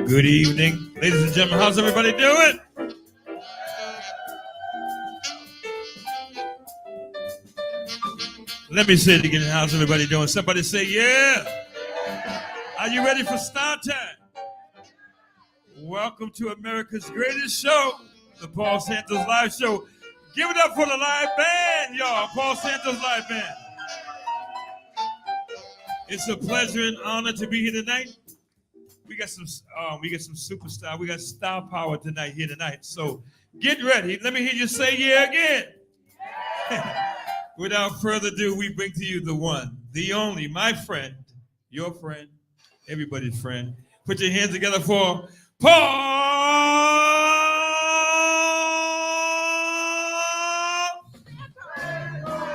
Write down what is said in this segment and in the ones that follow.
Good evening, ladies and gentlemen. How's everybody doing? Let me say it again. How's everybody doing? Somebody say, yeah. Are you ready for start time? Welcome to America's greatest show, the Paul Santos Live Show. Give it up for the live band, y'all. Paul Santos Live Band. It's a pleasure and honor to be here tonight. We got some superstar. We got star power tonight here tonight. So get ready. Let me hear you say yeah again. Yeah. Without further ado, we bring to you the one, the only, my friend, your friend, everybody's friend. Put your hands together for Paul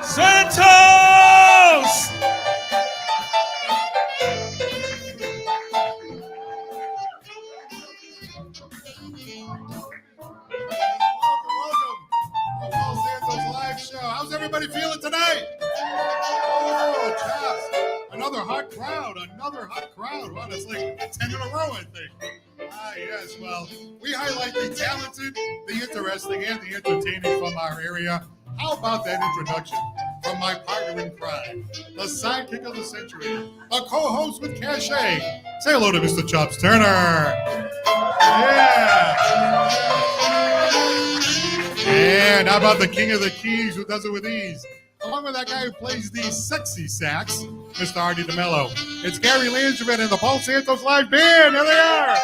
Santos. How's everybody feeling tonight? Oh, chaps. Another hot crowd. Wow, that's like 10 in a row, I think. Ah, yes. Well, we highlight the talented, the interesting, and the entertaining from our area. How about that introduction from my partner in crime, the sidekick of the century, a co-host with cachet. Say hello to Mr. Chops Turner. Yeah. And how about the king of the keys who does it with ease? Along with that guy who plays the sexy sax, Mr. Artie DeMello. It's Gary Langevin and the Paul Santos Live Band. Here they are.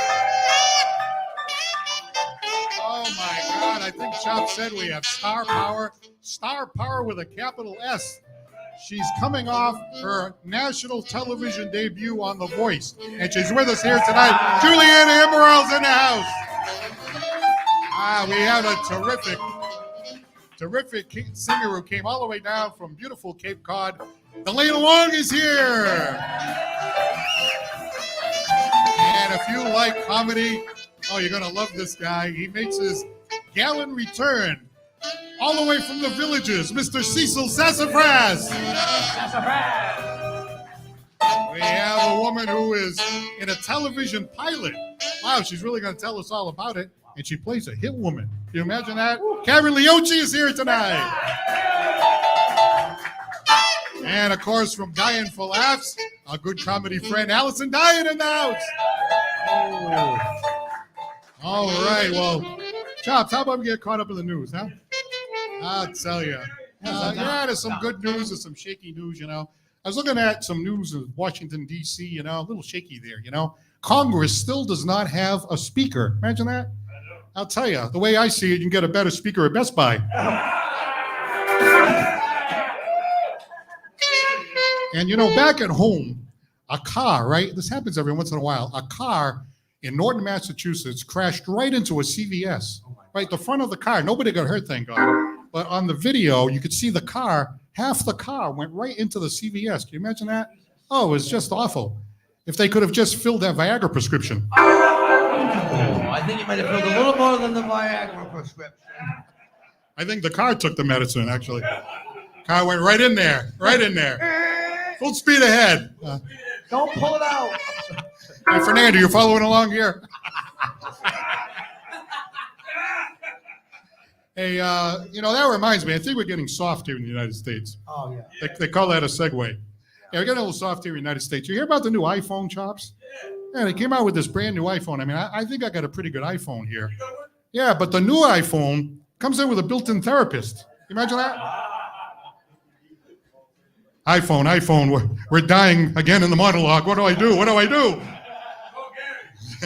Oh, my God. I think Chop said we have star power with a capital S. She's coming off her national television debut on The Voice, and she's with us here tonight. Giuliana Amaral's in the house. We have a terrific singer who came all the way down from beautiful Cape Cod. Delana Long is here. And if you like comedy, you're going to love this guy. He makes his gallant return all the way from the villages, Mr. Cecil Sassafras. woman who is in a television pilot. Wow, she's really going to tell us all about it. And she plays a hit woman. Can you imagine that? Caren Lioce is here tonight. And of course, from Dian for Laughs, our good comedy friend Allison Dian in the house. Oh. All right, well, Chops, how about we get caught up in the news, huh? I'll tell you. Yeah, there's some good news and some shaky news, you know. I was looking at some news in Washington, D.C., you know, a little shaky there, you know. Congress still does not have a speaker. Imagine that. I'll tell you, the way I see it, you can get a better speaker at Best Buy. And, you know, back at home, a car, right? This happens every once in a while. A car in Norton, Massachusetts crashed right into a CVS. Right, the front of the car. Nobody got hurt, thank God. But on the video, you could see the car, half the car went right into the CVS. Can you imagine that? Oh, it was just awful. If they could have just filled that Viagra prescription. I think you might have filled a little more than the Viagra prescription. I think the car took the medicine, actually. Car went right in there, right in there. Full speed ahead. Don't pull it out. Hey, Fernando, you following along here? Hey, you know, that reminds me, I think we're getting soft here in the United States. Oh, yeah. They call that a segue. Yeah, we're getting a little soft here in the United States. You hear about the new iPhone, Chops? Yeah, they came out with this brand new iPhone. I mean, I think I got a pretty good iPhone here. Yeah, but the new iPhone comes in with a built-in therapist. You imagine that? iPhone, we're dying again in the monologue. What do I do? What do I do?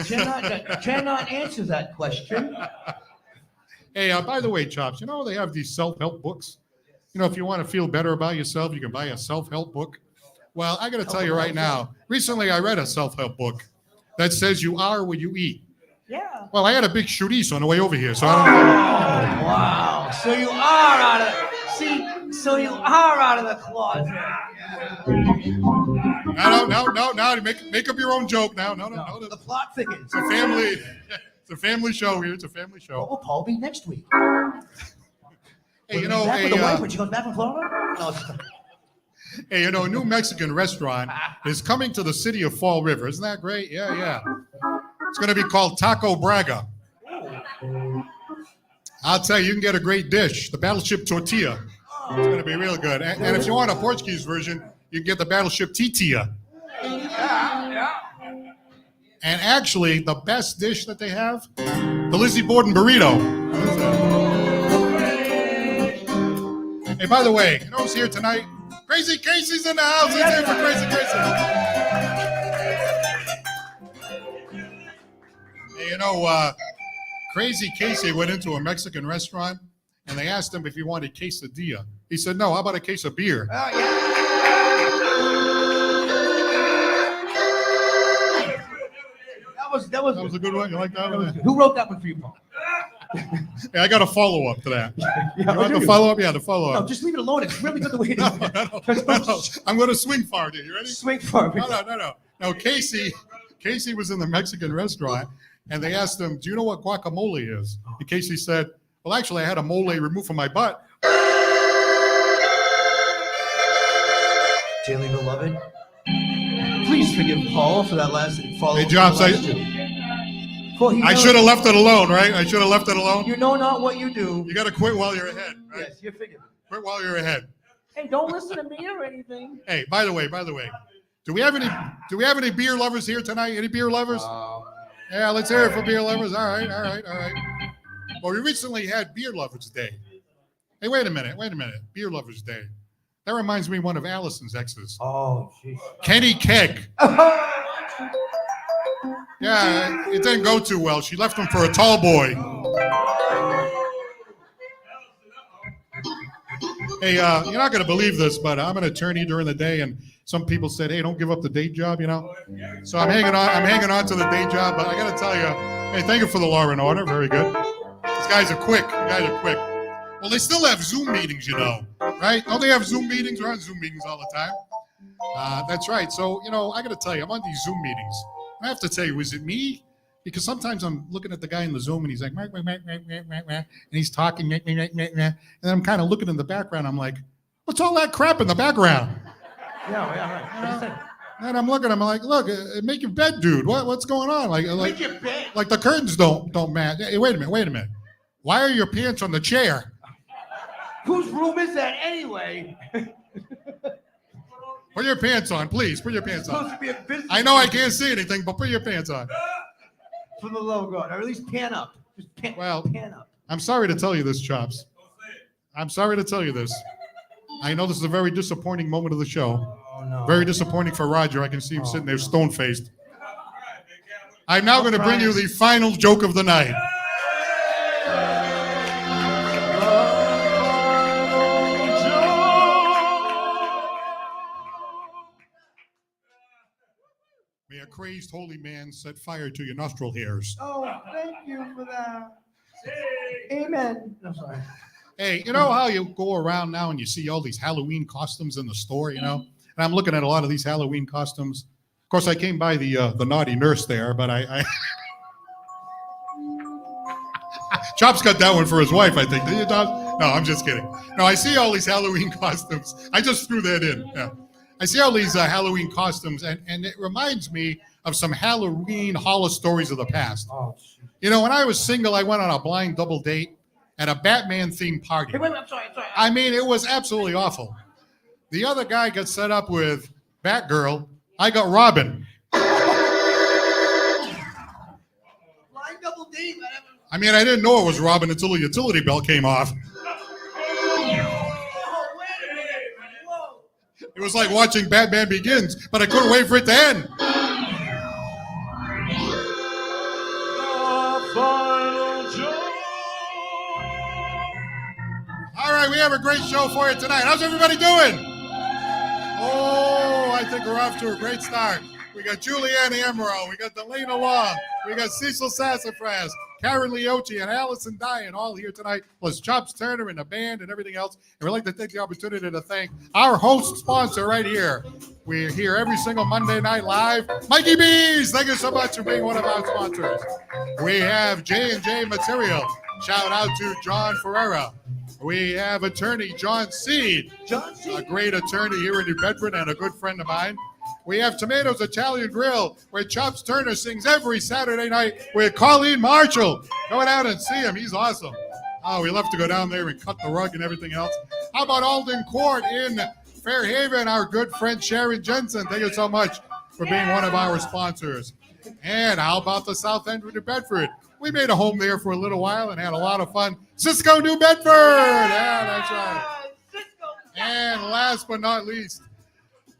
Cannot answer that question. Hey, by the way, Chops, you know they have these self-help books? You know, if you want to feel better about yourself, you can buy a self-help book. Well, I got to tell you right now, recently I read a self-help book that says you are what you eat. Yeah. Well, I had a big chorizo on the way over here, so I don't know. Wow. So you are out of the closet. No, make up your own joke now. No. The plot thickens. It's a family show here. It's a family show. What will Paul be next week? Hey, you know, with the wife when she comes back from Florida? No. Hey, you know, a new Mexican restaurant is coming to the city of Fall River. Isn't that great? Yeah. It's going to be called Taco Braga. I'll tell you, you can get a great dish, the Battleship Tortilla. It's going to be real good. And if you want a Portuguese version, you can get the Battleship Titia. Yeah. And actually, the best dish that they have, the Lizzie Borden burrito. Hey, by the way, you know who's here tonight? Crazy Casey's in the house. Let's hear it for Crazy Casey. Hey, you know, Crazy Casey went into a Mexican restaurant, and they asked him if he wanted quesadilla. He said, no, how about a case of beer? That was a good one. You like that one? Who wrote that one for you, Paul? Hey, I got a follow-up to that. You want the follow-up? Yeah, the follow-up. No, just leave it alone. It's really good the way it is. No. I'm going to swing for it. You ready? Swing for it. No. No, Casey was in the Mexican restaurant, and they asked him, do you know what guacamole is? And Casey said, well, actually, I had a mole removed from my butt. Dearly beloved, please forgive Paul for that last follow-up. Hey, Jobs, I should have left it alone, right? I should have left it alone. You know not what you do. You got to quit while you're ahead, right? Yes, you're forgiven. Quit while you're ahead. Hey, don't listen to me or anything. Hey, by the way, do we have any beer lovers here tonight? Any beer lovers? Yeah, let's hear it for beer lovers. All right. Well, we recently had Beer Lovers Day. Hey, wait a minute. Beer Lovers Day. That reminds me of one of Allison's exes. Oh, jeez. Kenny Keg. Yeah, it didn't go too well. She left him for a tall boy. Hey, you're not going to believe this, but I'm an attorney during the day, and some people said, hey, don't give up the day job, you know? So I'm hanging on to the day job, but I got to tell you, hey, thank you for the law and order. Very good. These guys are quick. Well, they still have Zoom meetings, you know, right? Don't they have Zoom meetings? We're on Zoom meetings all the time. That's right. So, you know, I got to tell you, I'm on these Zoom meetings. I have to tell you, is it me? Because sometimes I'm looking at the guy in the Zoom and he's like, and he's talking, and then I'm kind of looking in the background. I'm like, what's all that crap in the background? Yeah, right. And I'm looking, I'm like, look, make your bed, dude. What's going on? Make your bed. Like the curtains don't match. Hey, wait a minute. Why are your pants on the chair? Whose room is that anyway? Put your pants on, please. Put your pants Supposed on. to be a business. I know I can't see anything, but put your pants on. From the logo, or at least pan up. Just pan up. I'm sorry to tell you this, Chops. I'm sorry to tell you this. I know this is a very disappointing moment of the show. Oh, no. Very disappointing for Roger. I can see him sitting there stone-faced. I'm now going to bring you the final joke of the night. May a crazed holy man set fire to your nostril hairs. Oh, thank you for that. Amen. I'm sorry. Hey, you know how you go around now and you see all these Halloween costumes in the store, you know? And I'm looking at a lot of these Halloween costumes. Of course, I came by the naughty nurse there, but I Chop's got that one for his wife, I think. Did you, Tom? No, I'm just kidding. No, I see all these Halloween costumes. I just threw that in. Yeah. I see all these Halloween costumes, and it reminds me of some Halloween horror stories of the past. Oh, you know, when I was single, I went on a blind double date at a Batman-themed party. Hey, wait, I'm sorry. I mean, it was absolutely awful. The other guy got set up with Batgirl. I got Robin. Blind double date. I mean, I didn't know it was Robin until the utility belt came off. It was like watching Batman Begins, but I couldn't wait for it to end. All right, we have a great show for you tonight. How's everybody doing? Oh, I think we're off to a great start. We got Giuliana Amaral, we got Delana Long, we got Cecil Sassafras, Caren Lioce, and Allison Dian all here tonight, plus Chops Turner and the band and everything else. And we'd like to take the opportunity to thank our host sponsor right here. We're here every single Monday night live. Mikey B's, thank you so much for being one of our sponsors. We have J&J Material. Shout out to John Ferreira. We have attorney John Seed, a great attorney here in New Bedford and a good friend of mine. We have Tomatoes Italian Grill, where Chops Turner sings every Saturday night with Colleen Marshall. Go down and see him. He's awesome. Oh, we love to go down there and cut the rug and everything else. How about Alden Court in Fairhaven, our good friend Sharon Jensen. Thank you so much for being one of our sponsors. And how about the South End of New Bedford? We made a home there for a little while and had a lot of fun. Cisco, New Bedford. Yeah, that's right. And last but not least,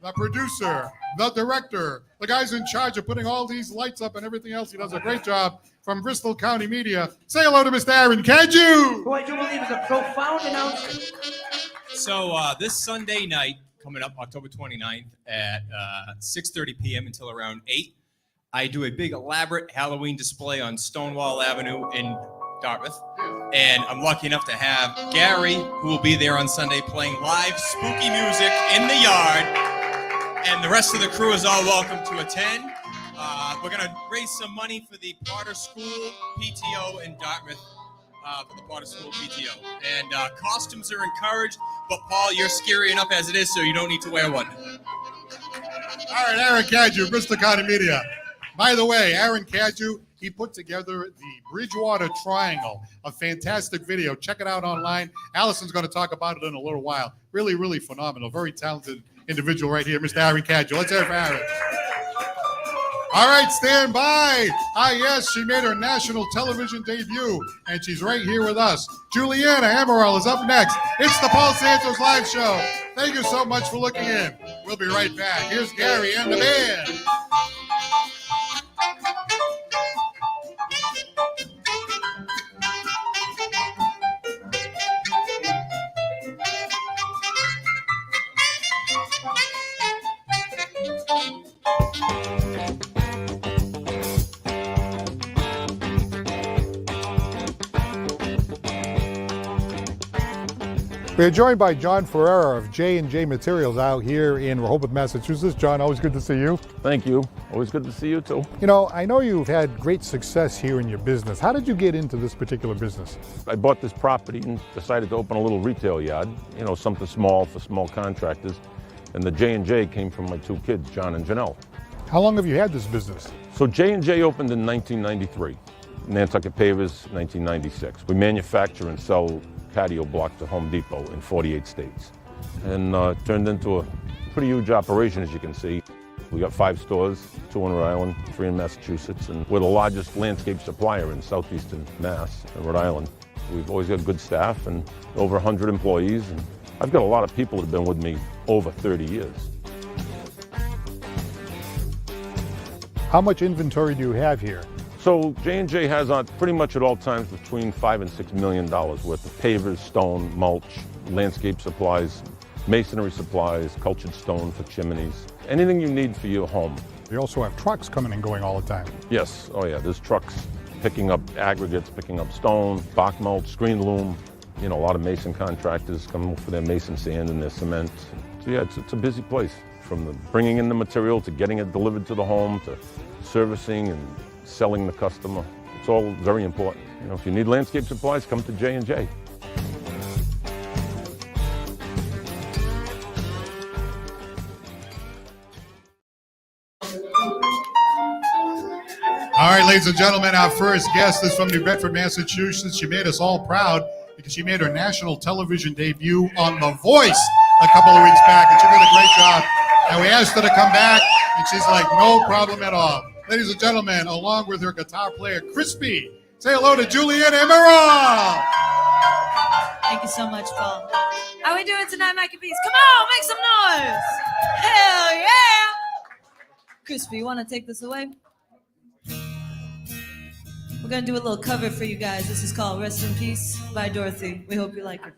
the producer, the director, the guys in charge of putting all these lights up and everything else. He does a great job from Bristol County Media. Say hello to Mr. Aaron, can you? Who I do believe is a profound announcement. So this Sunday night, coming up October 29th at 6:30 p.m. until around 8, I do a big elaborate Halloween display on Stonewall Avenue in Dartmouth. And I'm lucky enough to have Gary, who will be there on Sunday playing live spooky music in the yard. And the rest of the crew is all welcome to attend. We're going to raise some money for the Potter School PTO in Dartmouth, for the Potter School PTO. And costumes are encouraged, but Paul, you're scary enough as it is, so you don't need to wear one. All right, Aaron Cadju, Bristol County Media. By the way, Aaron Cadju, he put together the Bridgewater Triangle, a fantastic video. Check it out online. Allison's going to talk about it in a little while. Really, really phenomenal. Very talented individual right here, Mr. Aaron Cadju. Let's hear it for Aaron. All right, stand by. Yes, she made her national television debut, and she's right here with us. Giuliana Amaral is up next. It's the Paul Santos Live Show. Thank you so much for looking in. We'll be right back. Here's Gary and the band. We're joined by John Ferreira of J&J Materials out here in Rehoboth, Massachusetts. John, always good to see you. Thank you. Always good to see you too. You know, I know you've had great success here in your business. How did you get into this particular business? I bought this property and decided to open a little retail yard, you know, something small for small contractors. And the J&J came from my two kids, John and Janelle. How long have you had this business? So J&J opened in 1993. Nantucket Pavers, 1996. We manufacture and sell patio blocks to Home Depot in 48 states. And turned into a pretty huge operation, as you can see. We got 5 stores, 2 in Rhode Island, 3 in Massachusetts, and we're the largest landscape supplier in southeastern Mass and Rhode Island. We've always got good staff and over 100 employees. And I've got a lot of people that have been with me over 30 years. How much inventory do you have here? So J&J has on pretty much at all times between $5 and $6 million worth of pavers, stone, mulch, landscape supplies, masonry supplies, cultured stone for chimneys, anything you need for your home. You also have trucks coming and going all the time. Yes, oh yeah, there's trucks picking up aggregates, picking up stone, bark mulch, screen loom. You know, a lot of mason contractors come for their mason sand and their cement. So yeah, it's a busy place. From the bringing in the material to getting it delivered to the home to servicing and selling the customer. It's all very important. You know, if you need landscape supplies, come to J&J. All right, ladies and gentlemen, our first guest is from New Bedford, Massachusetts. She made us all proud because she made her national television debut on The Voice a couple of weeks back, and she did a great job. And we asked her to come back, and she's like, no problem at all. Ladies and gentlemen, along with her guitar player, Crispy, say hello to Giuliana Amaral. Thank you so much, Paul. How are we doing tonight, Maccabees? Come on, make some noise. Hell yeah. Crispy, you want to take this away? We're going to do a little cover for you guys. This is called Rest in Peace by Dorothy. We hope you like it.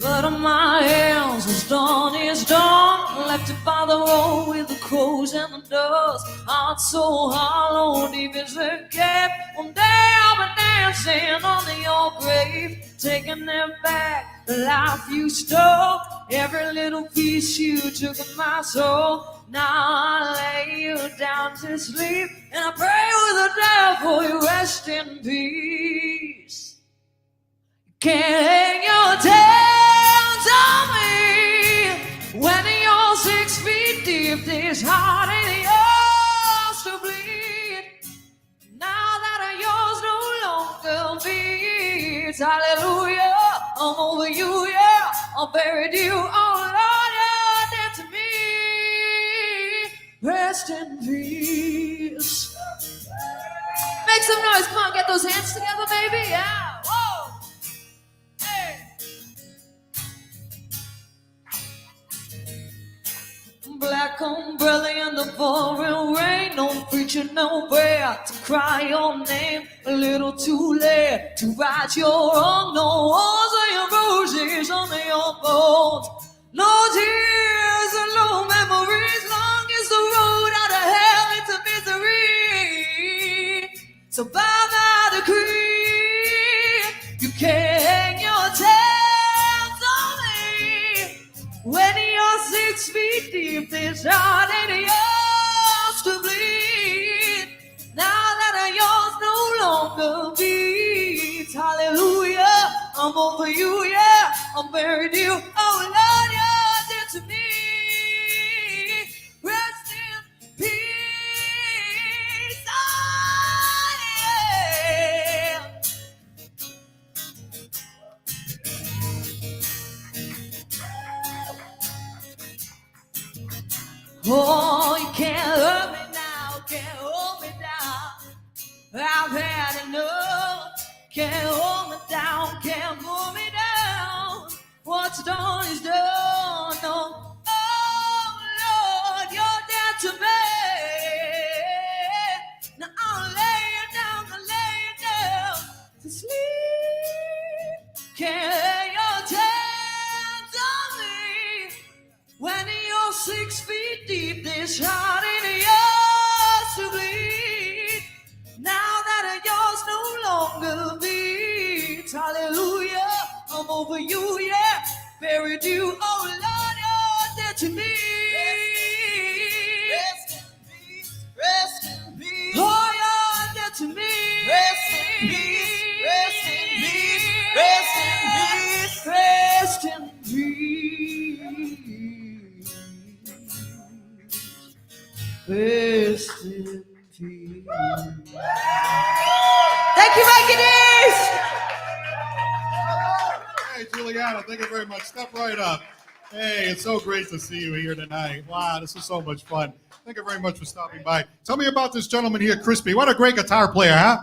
Blood on my hands as dawn is dawn, left it by the road with the crows and the doves. Heart so hollow, deep as a cave. One day I'll be dancing on your grave, taking it back, the life you stole. Every little piece you took of my soul. Now I lay you down to sleep, and I pray with the devil you rest in peace. You can't hang your tales on me when you're 6 feet deep. This heart ain't yours to bleed. Now that yours no longer beats. Hallelujah, I'm over you, yeah. I buried you, oh Lord, you're dead to me. Rest in peace. Make some noise, come on, get those hands together, baby, yeah. Whoa. Hey. Black umbrella in the pouring rain, no preacher, no prayer to cry your name. A little too late to right your wrong. No walls or your bruises on your bones. No tears and no memories. Long is the road out of hell into misery. So by my decree, you can't hang your tales on me when you're 6 feet deep. This heart ain't yours to bleed. Now that yours no longer beats. Hallelujah, I'm over you, yeah. I'm buried you, oh Lord, you're dead to me. Rest in peace, oh yeah. Oh, you can't hurt me now, can't hold me down. I've had enough. Can't hold me down, can't pull me down. What's done is done. No. Oh Lord, you're dead to me. Now I'll lay you down to sleep. Can't lay your hands on me when you're 6 feet deep. This heart ain't yours to bleed. Now that yours no longer beats. Hallelujah, I'm over over you, yeah. Buried you, oh Lord, you're dead to me. Rest in peace, rest in peace. Oh, you're dead to me. Rest in peace, rest in peace, rest in peace, rest in peace. Rest in peace. Thank you, Mike. Hey, Giuliana, thank you very much. Step right up. Hey, it's so great to see you here tonight. Wow, this is so much fun. Thank you very much for stopping by. Tell me about this gentleman here, Crispy. What a great guitar player, huh?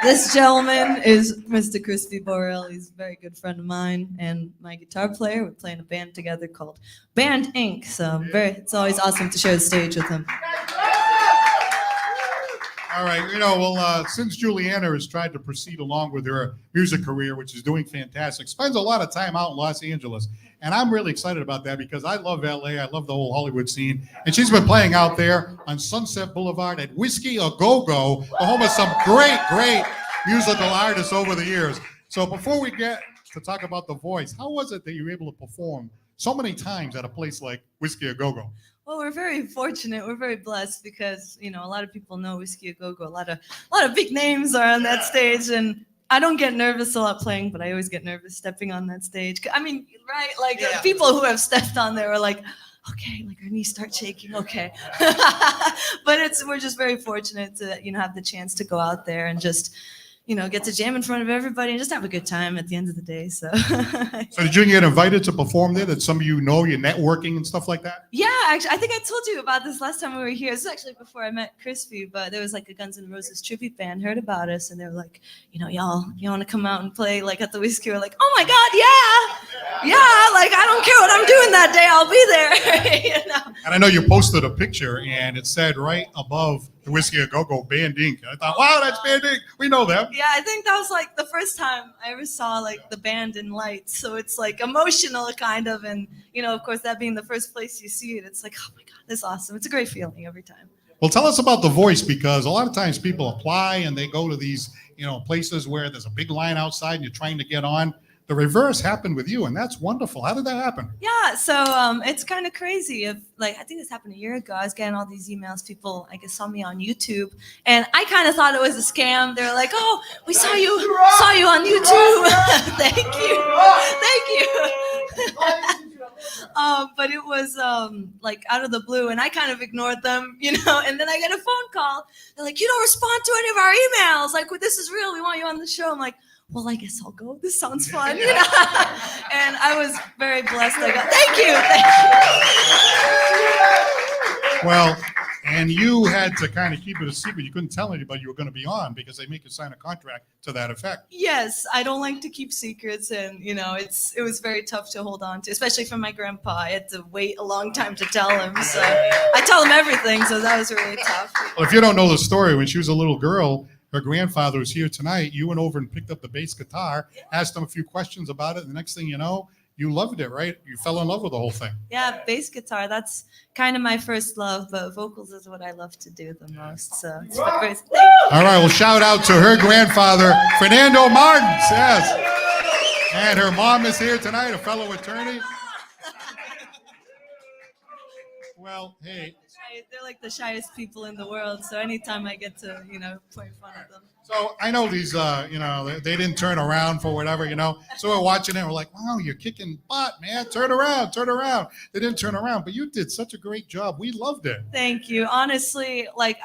This gentleman is Mr. Crispy Borrell. He's a very good friend of mine and my guitar player. We play in a band together called Band Inc. So it's always awesome to share the stage with him. All right, you know, well, since Giuliana has tried to proceed along with her music career, which is doing fantastic, spends a lot of time out in Los Angeles. And I'm really excited about that because I love LA. I love the whole Hollywood scene. And she's been playing out there on Sunset Boulevard at Whiskey A Go-Go, the home of some great, great musical artists over the years. So before we get to talk about The Voice, how was it that you were able to perform so many times at a place like Whiskey A Go-Go? Well, we're very fortunate. We're very blessed because, you know, a lot of people know Whiskey A Go-Go. A lot of big names are on that stage, and I don't get nervous a lot playing, but I always get nervous stepping on that stage. I mean, right? Like people who have stepped on there are like, okay, like our knees start shaking. Okay, but we're just very fortunate to, you know, have the chance to go out there and just, you know, get to jam in front of everybody and just have a good time at the end of the day. So, So did you get invited to perform there? That some of you know, you're networking and stuff like that? yeah, actually, I think I told you about this last time we were here. This is actually before I met Crispy, but there was like a Guns N' Roses tribute band heard about us, and they were like, you know, y'all want to come out and play like at the Whiskey? We're like, oh my God, yeah, like I don't care what I'm doing that day, I'll be there. You know? And I know you posted a picture, and it said right above the Whiskey A Go-Go, Band Inc. I thought, wow, that's Band Inc. We know them. Yeah, I think that was like the first time I ever saw like the band in lights. So it's like emotional kind of. And, you know, of course, that being the first place you see it, it's like, oh my God, that's awesome. It's a great feeling every time. Well, tell us about The Voice, because a lot of times people apply and they go to these, you know, places where there's a big line outside and you're trying to get on. The reverse happened with you, and that's wonderful. How did that happen? Yeah, so it's kind of crazy. I think this happened a year ago. I was getting all these emails. People, I guess, saw me on YouTube, and I kind of thought it was a scam. They were like, "Oh, we saw you on YouTube." Thank you. But it was like out of the blue, and I kind of ignored them, you know. And then I get a phone call. They're like, "You don't respond to any of our emails. Like, well, this is real. We want you on the show." I'm like, well, I guess I'll go. This sounds fun, you know. And I was very blessed. I got, thank you. Well, and you had to kind of keep it a secret. You couldn't tell anybody you were going to be on because they make you sign a contract to that effect. Yes, I don't like to keep secrets, and you know, it was very tough to hold on to, especially from my grandpa. I had to wait a long time to tell him, so I tell him everything. So that was really tough. Well, if you don't know the story, when she was a little girl, her grandfather was here tonight. You went over and picked up the bass guitar, asked him a few questions about it. And the next thing you know, you loved it, right? You fell in love with the whole thing. Yeah, bass guitar, that's kind of my first love, but vocals is what I love to do the most. So it's All right, well, shout out to her grandfather, Fernando Martins, yes. And her mom is here tonight, a fellow attorney. Well, hey. They're like the shyest people in the world, so anytime I get to, you know, point fun at them. So I know these, you know, they didn't turn around for whatever, you know. So we're watching it, we're like, wow, you're kicking butt, man. Turn around, turn around. They didn't turn around, but you did such a great job. We loved it. Thank you. Honestly, like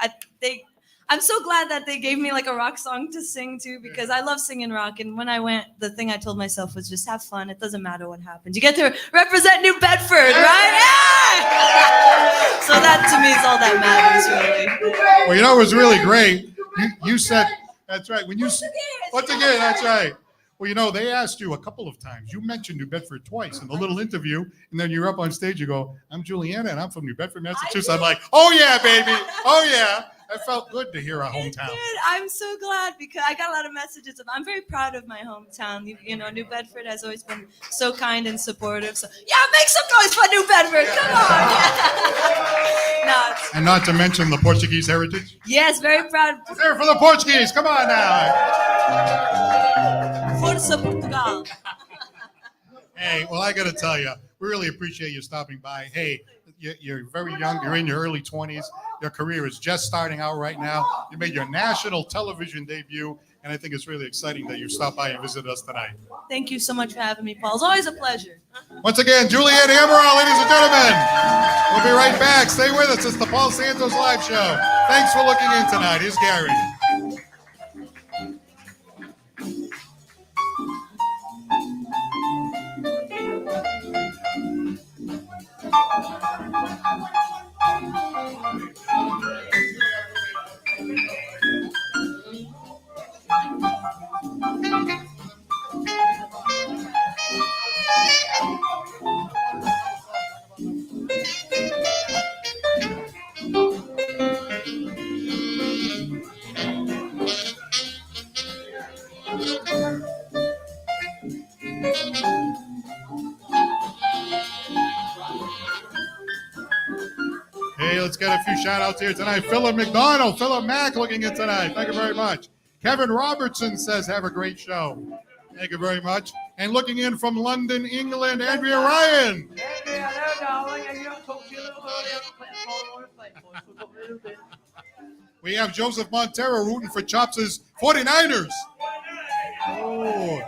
I'm so glad that they gave me like a rock song to sing to, because I love singing rock. And when I went, the thing I told myself was just have fun. It doesn't matter what happens. You get to represent New Bedford, right? Yeah! So that to me is all that matters, really. Well, you know, it was really great. You said, that's right. When you once again, that's right. Well, you know, they asked you a couple of times. You mentioned New Bedford twice in the little interview, and then you're up on stage. You go, "I'm Giuliana, and I'm from New Bedford, Massachusetts." I'm like, "Oh yeah, baby, oh yeah." That felt good to hear our hometown. Good. I'm so glad because I got a lot of messages. I'm very proud of my hometown. You know, New Bedford has always been so kind and supportive. So yeah, make some noise for New Bedford. Come on. No. And not to mention the Portuguese heritage. Yes, very proud. Let's hear it for the Portuguese. Come on now. Força Portugal. Hey, well, I got to tell you, we really appreciate you stopping by. Hey, you're very young. You're in your early 20s. Your career is just starting out right now. You made your national television debut, and I think it's really exciting that you stopped by and visited us tonight. Thank you so much for having me, Paul. It's always a pleasure. Once again, Giuliana Amaral, ladies and gentlemen. We'll be right back. Stay with us. It's the Paul Santos Live Show. Thanks for looking in tonight. Here's Gary. Hey, let's get a few shout-outs here tonight. Philip McDonald, Philip Mack looking in tonight. Thank you very much. Kevin Robertson says, have a great show. Thank you very much. And looking in from London, England, Andrea Ryan. Andrea, there, darling. I talked to you a little earlier. We have Joseph Montero rooting for Chops' 49ers. Oh.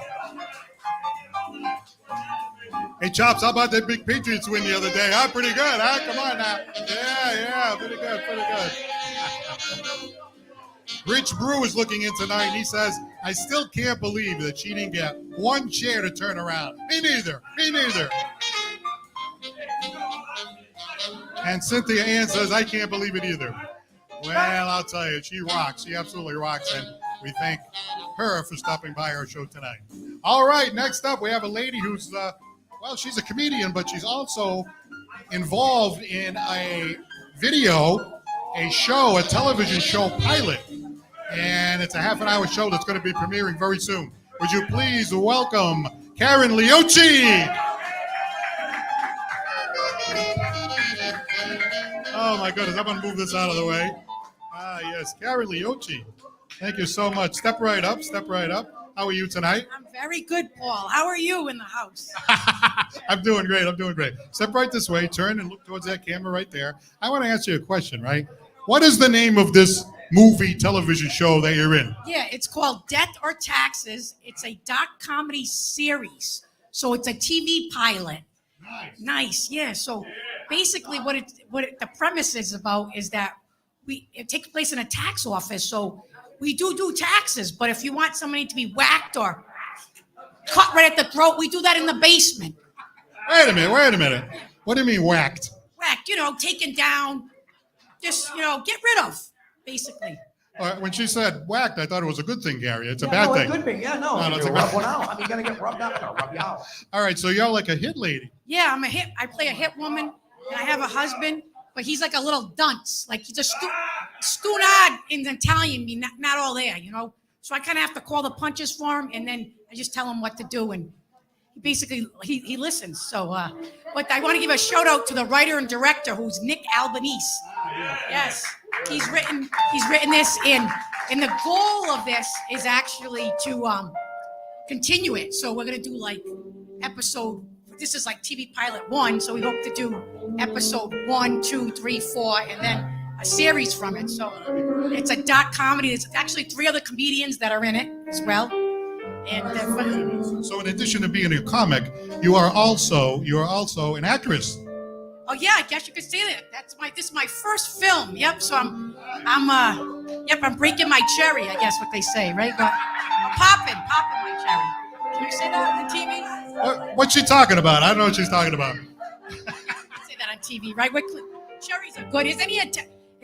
Hey, Chops, how about that big Patriots win the other day? Huh? Pretty good, huh? Come on now. Yeah, pretty good. Rich Brew is looking in tonight, and he says, I still can't believe that she didn't get one chair to turn around. Me neither. And Cynthia Ann says, I can't believe it either. Well, I'll tell you, she rocks. She absolutely rocks, and we thank her for stopping by our show tonight. All right, next up, we have a lady who's, she's a comedian, but she's also involved in a television show pilot. And it's a half-an-hour show that's going to be premiering very soon. Would you please welcome Caren Lioce? Oh, my goodness. I'm going to move this out of the way. Yes, Caren Lioce. Thank you so much. Step right up. How are you tonight? I'm very good, Paul. How are you in the house? I'm doing great. Step right this way. Turn and look towards that camera right there. I want to ask you a question, right? What is the name of this movie television show that you're in? Yeah, it's called Death or Taxes. It's a doc comedy series. So it's a TV pilot. Nice. Yeah. So basically the premise is about is that it takes place in a tax office. So we do taxes, but if you want somebody to be whacked or cut right at the throat, we do that in the basement. Wait a minute. What do you mean whacked? Whacked, taken down, just, get rid of, basically. When she said whacked, I thought it was a good thing, Gary. It's a Yeah, bad no, thing. It could be. Yeah, no. it's You a rub bad- one out. I mean, you got to get rubbed out. Rub you out. All right, so you're like a hit lady. Yeah, I play a hit woman, and I have a husband, but he's like a little dunce. Like he's a stunad in Italian, not all there, So I kind of have to call the punches for him, and then I just tell him what to do, and he listens. So, but I want to give a shout out to the writer and director, who's Nick Albanese. Yes, he's written this in, and the goal of this is actually to continue it. So we're gonna do like episode. This is like TV pilot 1, so we hope to do episode 1, 2, 3, 4, and then a series from it. So it's a doc comedy. There's actually 3 other comedians that are in it as well. And so in addition to being a comic, you are also an actress. Oh yeah, I guess you could say that. This is my first film. Yep. So I'm breaking my cherry. I guess what they say, right? But I'm popping my cherry. Can you say that on TV? What's she talking about? I don't know what she's talking about. Say that on TV, right? Cherries are good. Isn't he?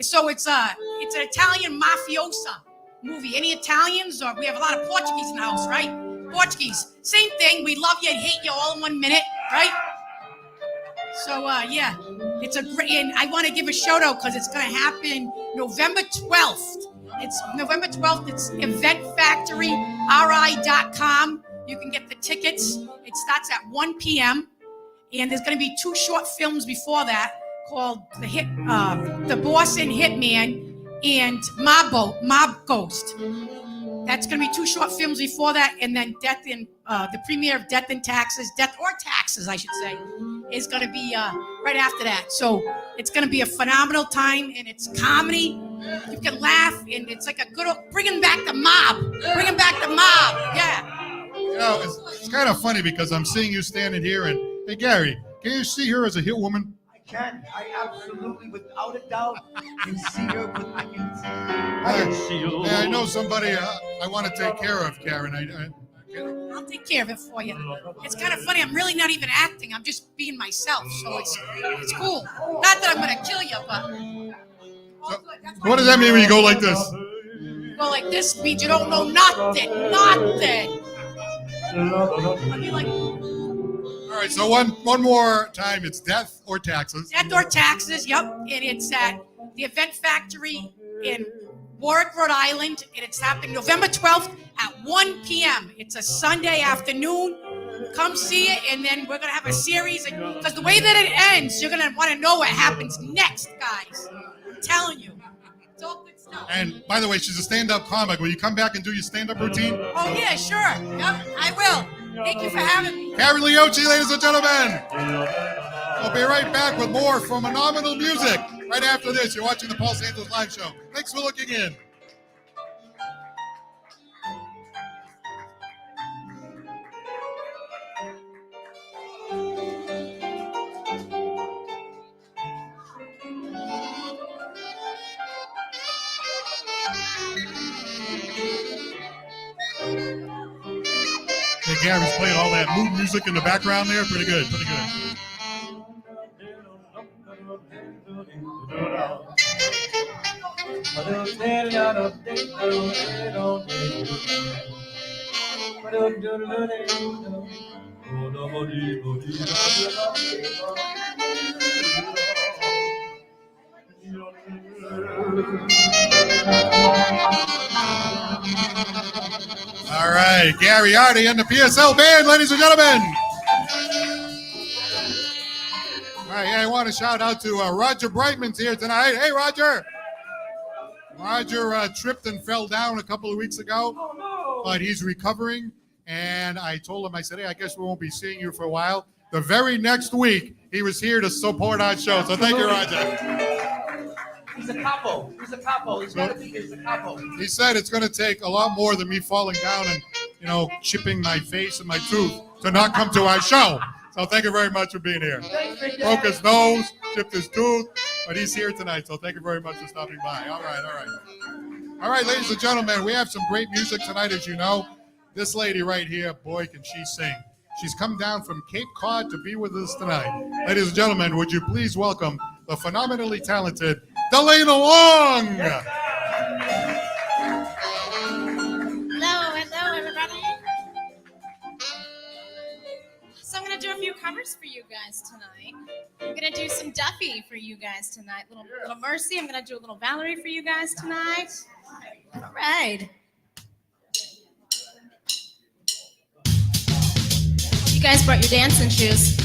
So it's an Italian mafiosa movie. Any Italians? Or we have a lot of Portuguese in the house, right? Portuguese, same thing. We love you and hate you all in 1 minute, right? So yeah, it's a great, and I want to give a shout out because it's going to happen November 12th. It's November 12th. It's eventfactoryri.com. You can get the tickets. It starts at 1 p.m. And there's going to be 2 short films before that called The Boss and Hitman and Mob Ghost. That's going to be 2 short films before that, and then the premiere of Death or Taxes, I should say, is going to be right after that. So it's going to be a phenomenal time, and it's comedy. You can laugh, and it's like a good old, bringing back the mob. Yeah. You know, it's kind of funny because I'm seeing you standing here, and hey, Gary, can you see her as a hit woman? I can. I absolutely, without a doubt, can see her. I can see her. I know somebody I want to take care of, Karen. I'll take care of it for you. It's kind of funny. I'm really not even acting. I'm just being myself. So it's cool. Not that I'm going to kill you, but. So, what does that mean when you go like this? Go like this means you don't know nothing. Nothing. I'll be like, All right, so one more time. It's Death or Taxes. Death or Taxes, yep. And it's at the Event Factory in Warwick, Rhode Island. And it's happening November 12th at 1 p.m. It's a Sunday afternoon. Come see it, and then we're going to have a series. Because the way that it ends, you're going to want to know what happens next, guys. I'm telling you. It's all good stuff. And by the way, she's a stand-up comic. Will you come back and do your stand-up routine? Oh, yeah, sure. Yep, I will. Thank you for having me. Caren Lioce, ladies and gentlemen. We'll be right back with more from phenomenal music. Right after this, you're watching the Paul Santos Live Show. Thanks for looking in. Hey, Gary's playing all that mood music in the background there. Pretty good, pretty good. All right, Gary Artie and the PSL Band, ladies and gentlemen. All right, I want to shout out to Roger Brightman's here tonight. Hey, Roger. Roger tripped and fell down a couple of weeks ago, but he's recovering. And I told him, I said, hey, I guess we won't be seeing you for a while. The very next week, he was here to support our show. So thank you, Roger. He's a capo. He's a capo. He's got to be. He's a capo. He said it's going to take a lot more than me falling down and, chipping my face and my tooth to not come to our show. So thank you very much for being here. Broke his nose, chipped his tooth, but he's here tonight. So thank you very much for stopping by. All right, all right. All right, ladies and gentlemen, we have some great music tonight, as you know. This lady right here, boy, can she sing. She's come down from Cape Cod to be with us tonight. Ladies and gentlemen, would you please welcome the phenomenally talented Delana Long. Hello, everybody. So I'm going to do a few covers for you guys tonight. I'm going to do some Duffy for you guys tonight. Little Mercy. I'm going to do a little Valerie for you guys tonight. All right. You guys brought your dancing shoes.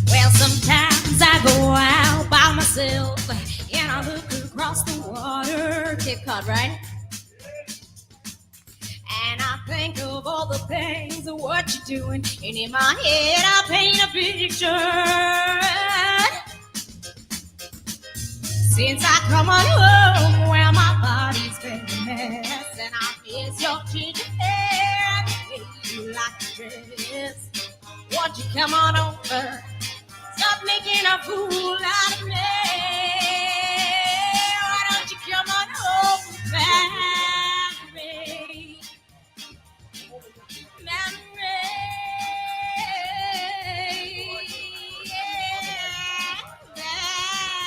Well, sometimes I go out by myself and I look across the water. Cape Cod, right? And I think of all the things of what you're doing. And in my head, I paint a picture. Since I come on home where my body's been a mess, and I miss your ginger hair, the way you like to dress. Won't you come on over? Stop making a fool out of me. Why don't you come on over, Valerie? Valerie, yeah, Valerie,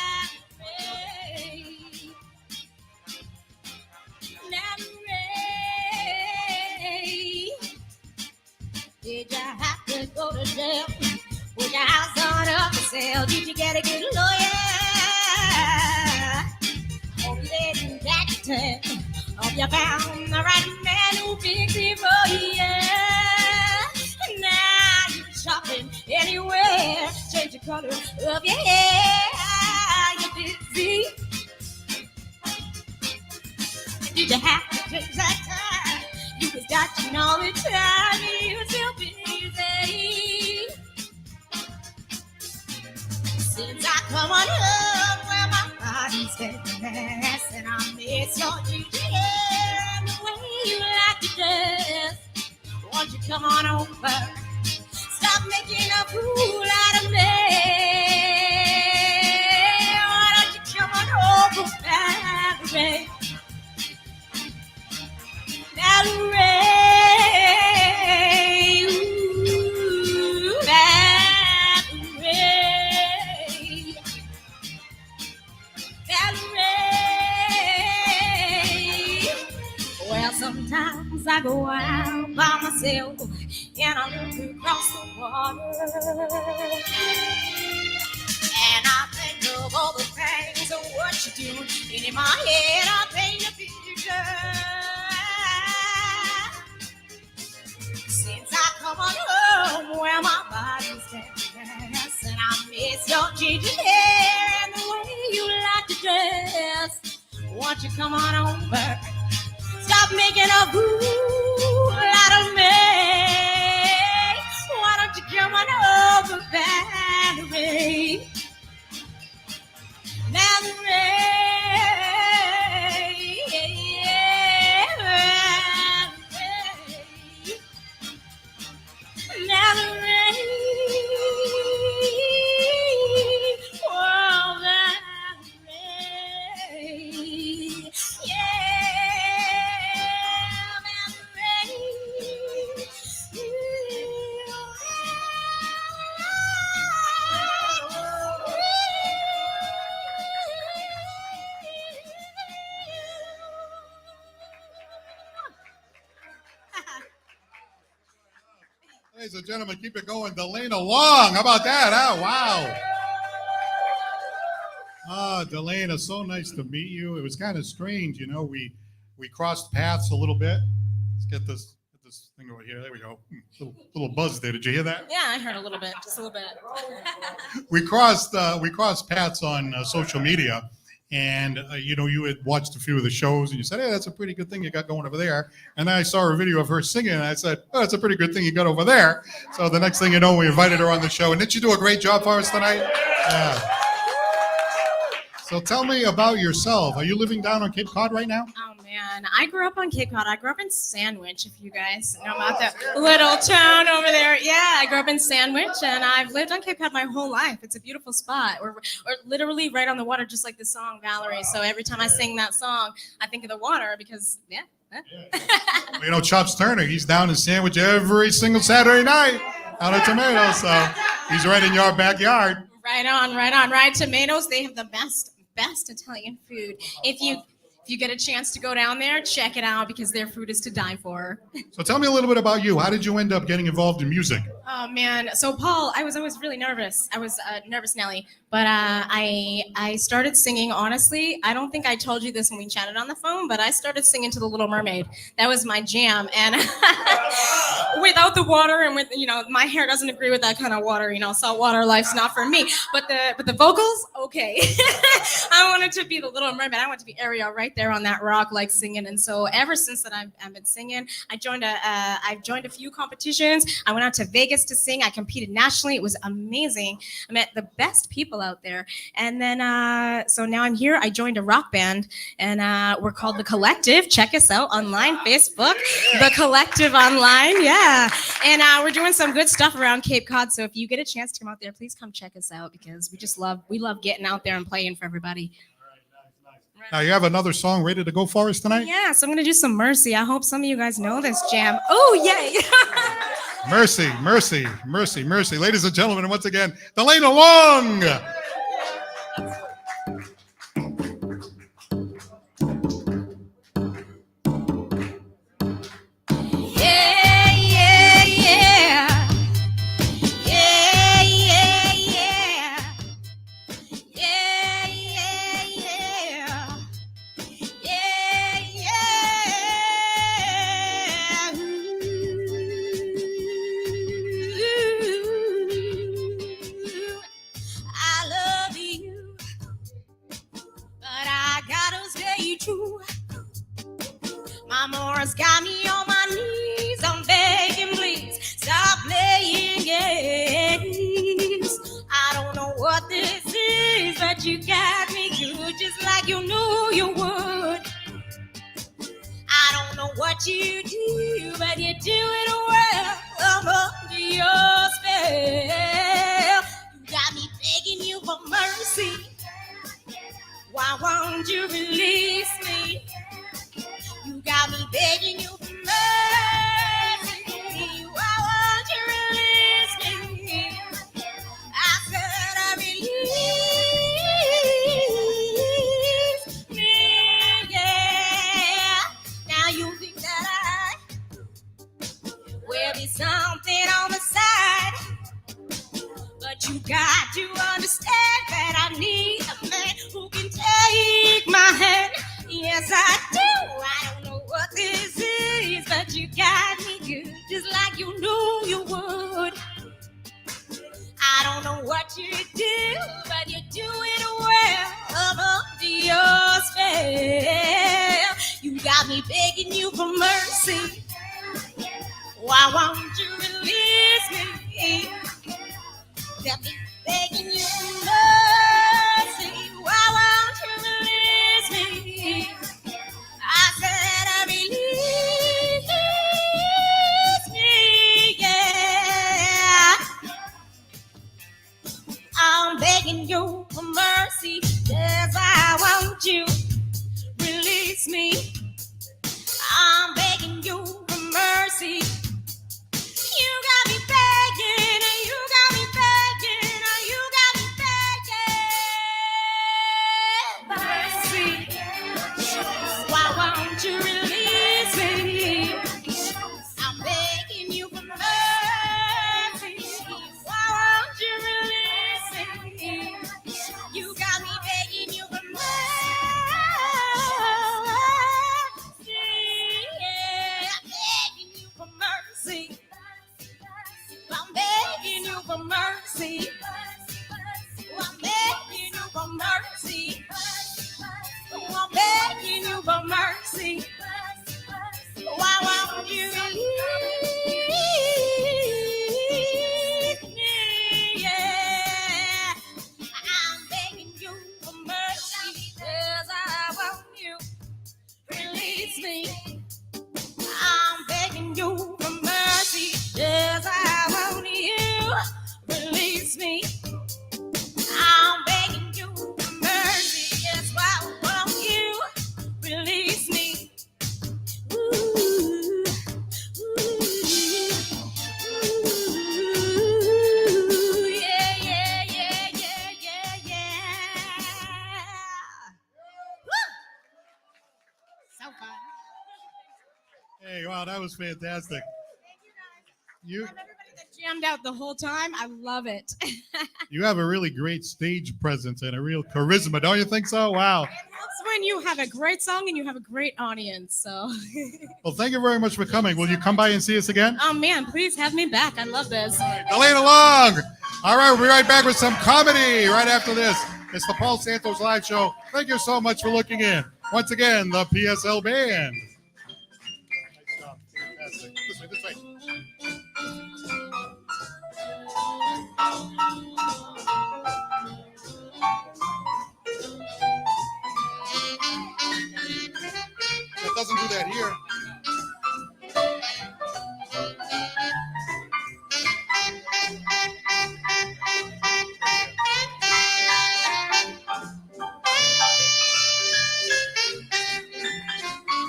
did you get a good lawyer? Hope you didn't get it. Hope you found the right man who fixed it for you. Now you're shopping anywhere. Change the color of your hair. You're busy. Did you have to take that time? You was dodging all the time. You were still busy. Since I come on home where my body's getting mess, and I miss your ginger hair and the way you like to dress. Won't you come on over? Stop making a fool out of me. Why don't you come on over, Valerie? Valerie, ooh, Valerie, Valerie. Well, sometimes I go out by myself and I look across the water, and I think of all the things of what you do, and in my head I paint a picture. Since I come on home where my body's getting mess, and I miss your ginger hair and the way you like to dress. Won't you come on over? Stop making a fool out of me. Why don't you come on over, Valerie? Valerie. Ladies and gentlemen, keep it going. Delana Long. How about that? Oh, wow. Delana, so nice to meet you. It was kind of strange, you know. We crossed paths a little bit. Let's get this thing over here. There we go. Little buzz there. Did you hear that? Yeah, I heard a little bit, just a little bit. We crossed paths on social media, and you know, you had watched a few of the shows, and you said, "Hey, that's a pretty good thing you got going over there." And then I saw a video of her singing, and I said, "Oh, that's a pretty good thing you got over there." So the next thing you know, we invited her on the show, and didn't you do a great job for us tonight? Yeah. So tell me about yourself. Are you living down on Cape Cod right now? Oh man, I grew up on Cape Cod. I grew up in Sandwich, if you guys know about that little town over there. Yeah, I grew up in Sandwich, and I've lived on Cape Cod my whole life. It's a beautiful spot. We're literally right on the water, just like the song Valerie. So every time I sing that song, I think of the water because, yeah. Well, you know, Chops Turner, he's down in Sandwich every single Saturday night out of Tomatoes. So he's right in your backyard. Right on, right on, right. Tomatoes, they have the best Italian food. If you get a chance to go down there, check it out because their food is to die for. So tell me a little bit about you. How did you end up getting involved in music? Oh man, so Paul, I was always really nervous. I was nervous Nelly, but I started singing. Honestly, I don't think I told you this when we chatted on the phone, but I started singing to The Little Mermaid. That was my jam, and without the water and with my hair doesn't agree with that kind of water. Saltwater life's not for me. But the vocals, okay. I wanted to be The Little Mermaid. I wanted to be Ariel right there on that rock, like singing. And so ever since that, I've been singing. I've joined a few competitions. I went out to Vegas to sing. I competed nationally. It was amazing. I met the best people out there. And then, so now I'm here. I joined a rock band, and we're called The Collective. Check us out online, Facebook, The Collective online. Yeah. And we're doing some good stuff around Cape Cod. So if you get a chance to come out there, please come check us out because we love getting out there and playing for everybody. Now you have another song ready to go for us tonight? Yeah, so I'm going to do some Mercy. I hope some of you guys know this jam. Oh, yay. Mercy, Mercy, Mercy, Mercy. Ladies and gentlemen, once again, Delana Long. like you knew you would. I don't know what you do, but you do it well. I'm under your spell. You got me begging you for mercy. Why won't you release me? You got me begging you for mercy. Why won't you release me? I said I release me, yeah. Now you think that I will be something on the side, but you got to understand that I need a man who can take my hand. Yes, I do. I don't know what this is, but you got me good, just like you knew you would. I don't know what you do, but you do it well. I'm under your spell. You got me begging you for mercy. Why won't you release me? Got me begging you for mercy. Why won't you release me? I said I release me, yeah. I'm begging you for mercy. Yes, I want you. Release me. I'm begging you for mercy. You got me begging, you got me begging, you got me begging. Mercy. Why won't you release me? I'm begging you for mercy. Why won't you release me? You got me begging you for mercy. Yeah, I'm begging you for mercy. I'm begging you for mercy. I'm begging you for mercy. I'm begging you for mercy. Why won't you release me? Yeah, I'm begging you for mercy. Yes, I want you. Release me. I'm begging you for mercy. Yes, I want you. Release me. I'm begging you for mercy. Yes, I want you. Release me. Ooh, ooh, yeah, yeah, yeah, yeah, yeah, yeah. Woo! So fun. Hey, wow, that was fantastic. You Everybody that jammed out the whole time, I love it. you have a really great stage presence and a real charisma, don't you think so? Wow. That's when you have a great song and you have a great audience. So, Well, thank you very much for coming. Will you come by and see us again? oh man, please have me back. I love this. Delana Long. All right, we'll be right back with some comedy right after this. It's the Paul Santos Live Show. Thank you so much for looking in. Once again, the PSL Band. Nice job. Fantastic. This way. It doesn't do that here.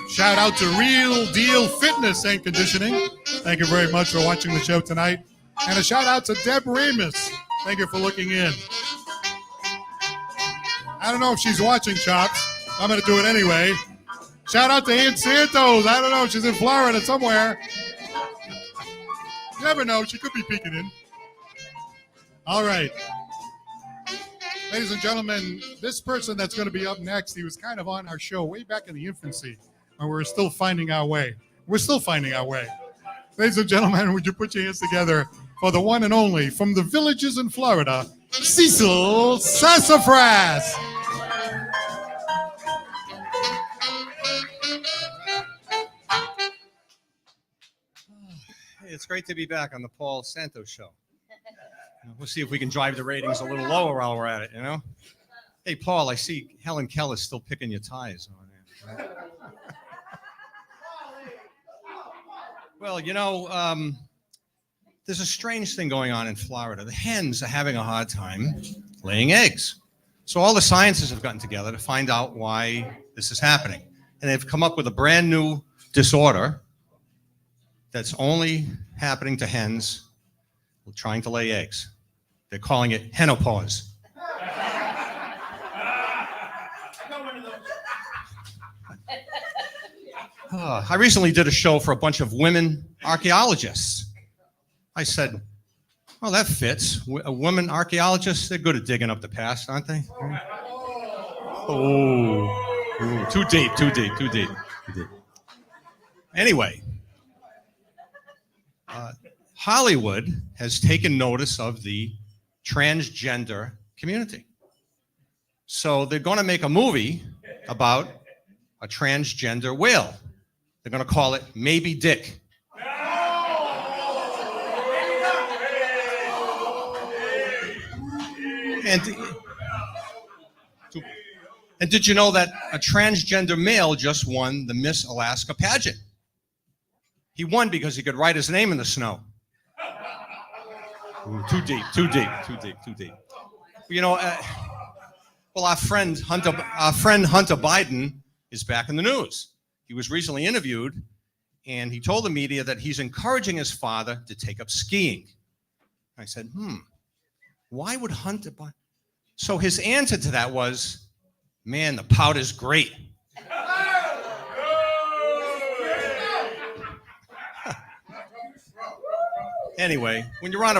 Shout out to Real Deal Fitness and Conditioning. Thank you very much for watching the show tonight. And a shout out to Deb Ramus. Thank you for looking in. I don't know if she's watching, Chops. I'm going to do it anyway. Shout out to Aunt Santos. I don't know. She's in Florida somewhere. You never know. She could be peeking in. All right. Ladies and gentlemen, this person that's going to be up next, he was kind of on our show way back in the infancy, and we're still finding our way. We're still finding our way. Ladies and gentlemen, would you put your hands together for the one and only from the villages in Florida, Cecil Sassafras. Hey, it's great to be back on the Paul Santos show. We'll see if we can drive the ratings a little lower while we're at it, you know? Hey, Paul, I see Helen Keller's still picking your ties on there. Well, there's a strange thing going on in Florida. The hens are having a hard time laying eggs. So all the scientists have gotten together to find out why this is happening. And they've come up with a brand new disorder that's only happening to hens trying to lay eggs. They're calling it henopause. I recently did a show for a bunch of women archaeologists. I said, well, that fits. Women archaeologists, they're good at digging up the past, aren't they? Oh, too deep. Anyway, Hollywood has taken notice of the transgender community. So they're going to make a movie about a transgender whale. They're going to call it Maybe Dick. And did you know that a transgender male just won the Miss Alaska pageant? He won because he could write his name in the snow. Ooh, too deep. Well, our friend Hunter Biden is back in the news. He was recently interviewed, and he told the media that he's encouraging his father to take up skiing. I said, why would Hunter Biden? So his answer to that was, man, the powder's great. Anyway, when you're on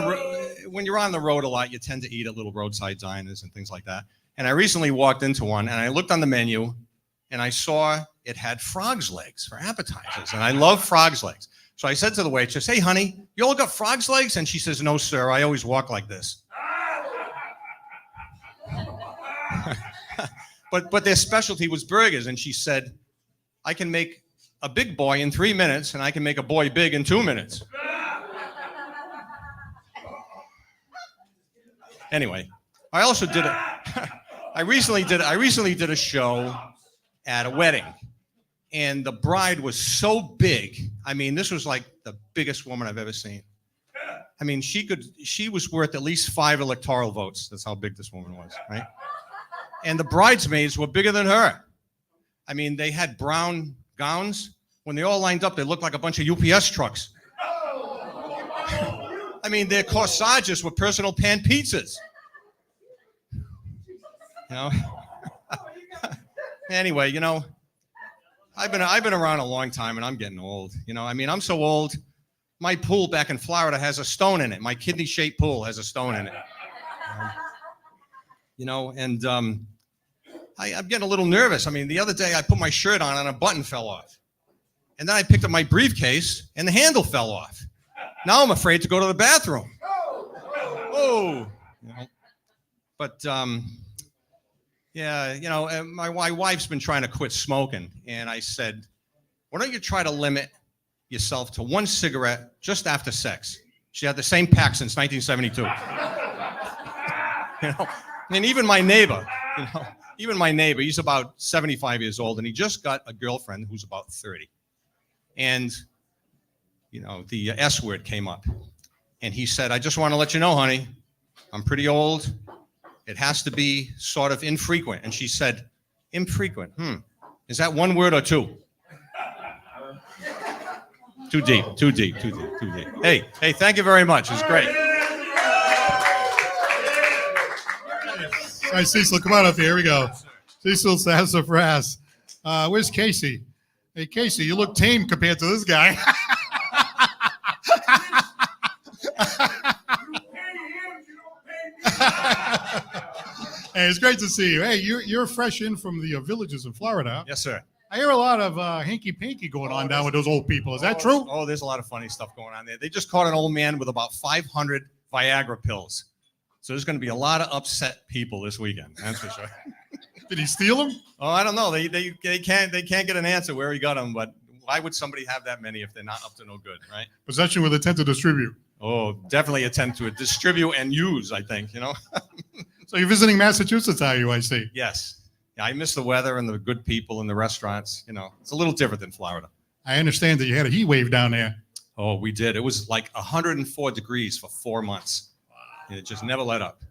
the road a lot, you tend to eat at little roadside diners and things like that. And I recently walked into one, and I looked on the menu, and I saw it had frog's legs for appetizers, and I love frog's legs. So I said to the waitress, hey, honey, you all got frog's legs? And she says, no, sir, I always walk like this. But their specialty was burgers, and she said, I can make a big boy in 3 minutes, and I can make a boy big in 2 minutes. Anyway, I recently did a show at a wedding, and the bride was so big. I mean, this was like the biggest woman I've ever seen. I mean, she was worth at least 5 electoral votes. That's how big this woman was, right? And the bridesmaids were bigger than her. I mean, they had brown gowns. When they all lined up, they looked like a bunch of UPS trucks. I mean, their corsages were personal pan pizzas. Anyway, I've been around a long time, and I'm getting old. I mean, I'm so old. My pool back in Florida has a stone in it. My kidney-shaped pool has a stone in it. I'm getting a little nervous. I mean, the other day I put my shirt on and a button fell off. And then I picked up my briefcase and the handle fell off. Now I'm afraid to go to the bathroom. Oh. But, my wife's been trying to quit smoking. And I said, why don't you try to limit yourself to 1 cigarette just after sex? She had the same pack since 1972. And even my neighbor, he's about 75 years old, and he just got a girlfriend who's about 30. And, the S word came up. And he said, I just want to let you know, honey, I'm pretty old. It has to be sort of infrequent. And she said, infrequent. Is that 1 word or 2? Too deep. Hey, thank you very much. It's great. All right, Cecil, come on up here. Here we go. Cecil Sassafras. Where's Casey? Hey, Casey, you look tame compared to this guy. Hey, it's great to see you. Hey, you're fresh in from the villages in Florida. Yes, sir. I hear a lot of hanky-panky going on down with those old people. Is that true? Oh, there's a lot of funny stuff going on there. They just caught an old man with about 500 Viagra pills. So there's going to be a lot of upset people this weekend. That's for sure. Did he steal them? Oh, I don't know. They can't get an answer where he got them. But why would somebody have that many if they're not up to no good, right? Possession with intent to distribute. Oh, definitely attempt to distribute and use, I think, So So you're visiting Massachusetts, are you? I see. Yes. Yeah, I miss the weather and the good people and the restaurants. You know, it's a little different than Florida. I understand that you had a heat wave down there. Oh, we did. It was like 104 degrees for 4 months. And it just never let up.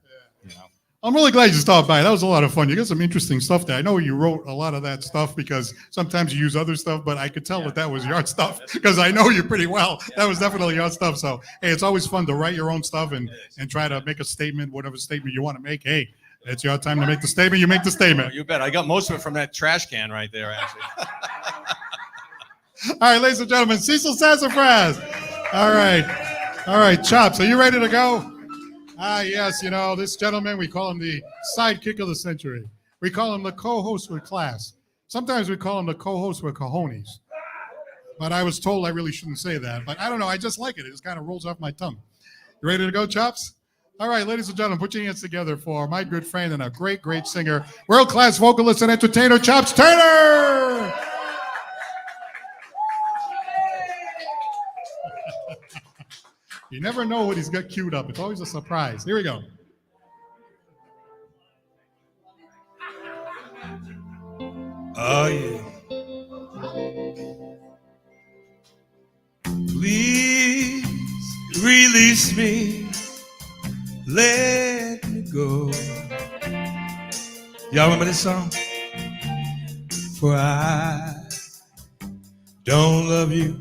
You know. I'm really glad you stopped by. That was a lot of fun. You got some interesting stuff there. I know you wrote a lot of that stuff because sometimes you use other stuff, but I could tell that was your stuff because I know you pretty well. That was definitely your stuff. So, hey, it's always fun to write your own stuff and try to make a statement, whatever statement you want to make. Hey, it's your time to make the statement. You make the statement. Oh, you bet. I got most of it from that trash can right there, actually. All right, ladies and gentlemen, Cecil Sassafras. All right, Chops, are you ready to go? Yes, you know, this gentleman, we call him the sidekick of the century. We call him the co-host with class. Sometimes we call him the co-host with cojones. But I was told I really shouldn't say that. But I don't know, I just like it. It just kind of rolls off my tongue. You ready to go, Chops? All right, ladies and gentlemen, put your hands together for my good friend and a great, great singer, world-class vocalist and entertainer, Chops Turner! You never know what he's got queued up. It's always a surprise. Here we go. Oh, yeah. Please release me. Let me go. Y'all remember this song? For I don't love you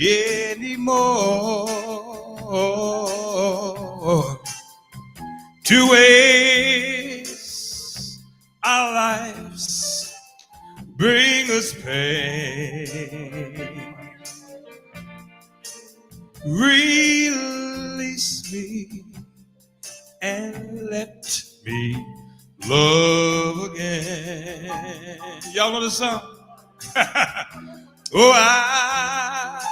anymore. To waste our lives bring us pain. Release me and let me love again. Y'all know the song? Oh, I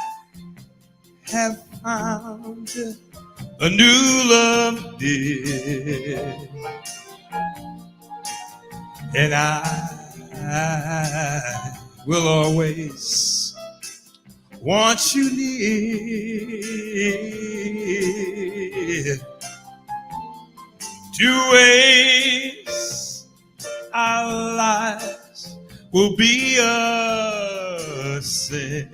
have found a new love, dear, and I will always want you near. To waste our lives will be a sin.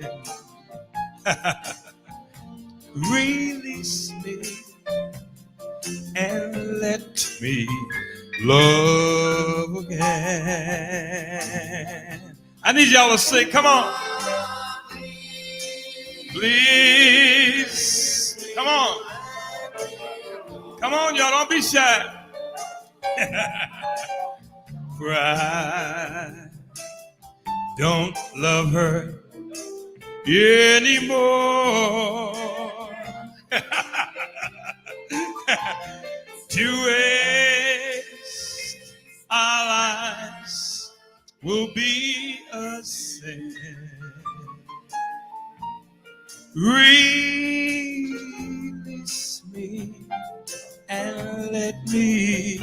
Release me and let me love again. I need y'all to sing. Come on. Please. Come on. Come on, y'all. Don't be shy. For I don't love her anymore. To waste our lives will be a sin. Release me and let me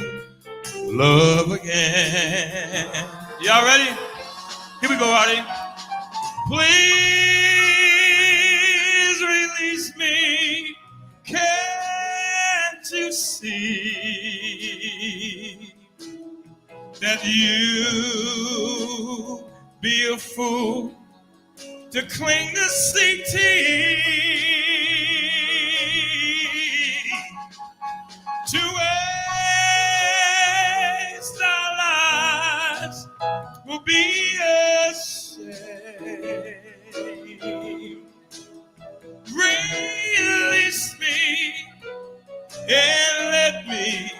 love again. Y'all ready? Here we go, Artie. Please release me. Can't you see that you be a fool to cling to CT? To waste our lives will be a shame. Release me and let me